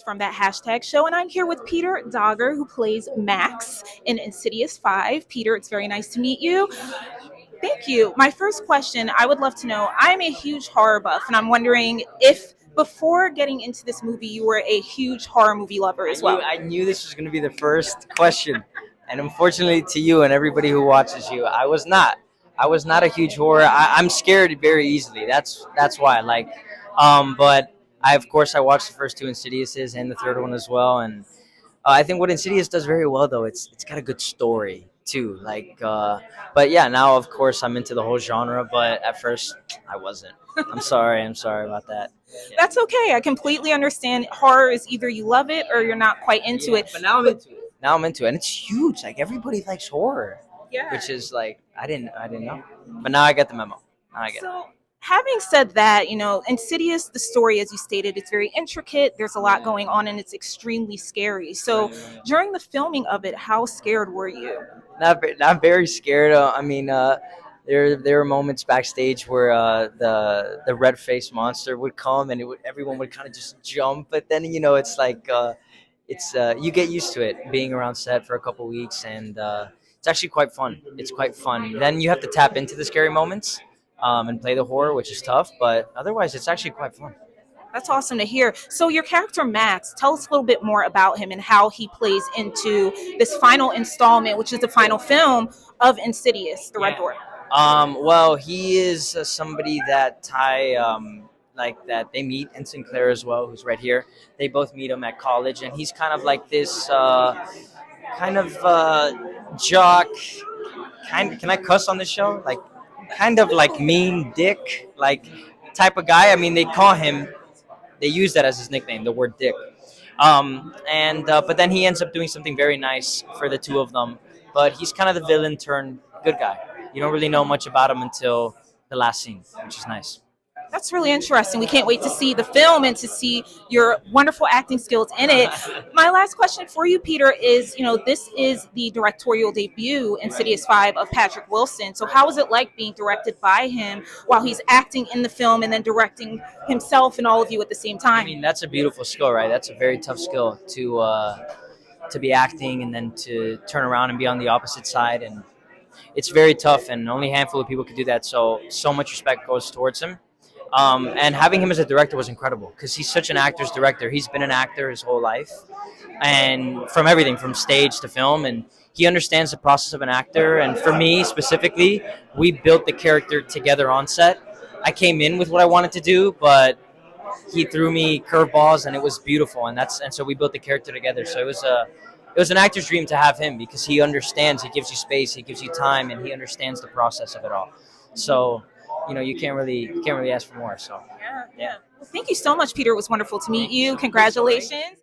from that hashtag show, and I'm here with Peter Dager, who plays Max in Insidious 5. Peter, it's very nice to meet you. Thank you. My first question, I would love to know, I'm a huge horror buff, and I'm wondering if before getting into this movie, you were a huge horror movie lover as well. I knew this was going to be the first question, and unfortunately to you and everybody who watches you, I was not. I was not a huge horror. I'm scared very easily. That's why. But I of course I watched the first two Insidiouses and the third one as well, and I think what Insidious does very well though, it's got a good story too. But yeah, now of course I'm into the whole genre, but at first I wasn't. I'm sorry about that. That's okay. I completely understand. Horror is either you love it or you're not quite into it. But now I'm into it. Now I'm into it, and it's huge. Like everybody likes horror, Yeah. which is like I didn't know, but now I get the memo. Now I get it. So, having said that, Insidious, the story, as you stated, it's very intricate. There's a lot going on, and it's extremely scary. So, during the filming of it, how scared were you? Not very scared. There were moments backstage where the red faced monster would come and everyone would kind of just jump. But then you get used to it being around set for a couple weeks, and it's actually quite fun. It's quite fun. Then you have to tap into the scary moments and play the horror, which is tough. But otherwise, it's actually quite fun. That's awesome to hear. So, your character, Max, tell us a little bit more about him and how he plays into this final installment, which is the final film of Insidious, The Red Door. Well, he is somebody that that they meet in Sinclair as well, who's right here. They both meet him at college, and he's kind of like this jock. Can I cuss on the show? Like, kind of like mean dick, like type of guy. I mean, they use that as his nickname, the word dick. But then he ends up doing something very nice for the two of them. But he's kind of the villain turned good guy. You don't really know much about him until the last scene, which is nice. That's really interesting. We can't wait to see the film and to see your wonderful acting skills in it. My last question for you, Peter, is, this is the directorial debut, Insidious 5, of Patrick Wilson. So how is it like being directed by him while he's acting in the film and then directing himself and all of you at the same time? I mean, that's a beautiful skill, right? That's a very tough skill to be acting and then to turn around and be on the opposite side. And it's very tough, and only a handful of people could do that. So much respect goes towards him. And having him as a director was incredible because he's such an actor's director. He's been an actor his whole life, and from everything from stage to film, and he understands the process of an actor. And for me specifically, we built the character together on set. I came in with what I wanted to do, but he threw me curveballs, and it was beautiful. And so we built the character together. So it was an actor's dream to have him because he understands. He gives you space, he gives you time, and he understands the process of it all. So you can't really ask for more. So Yeah. Well, thank you so much, Peter. It was wonderful to meet you. Congratulations.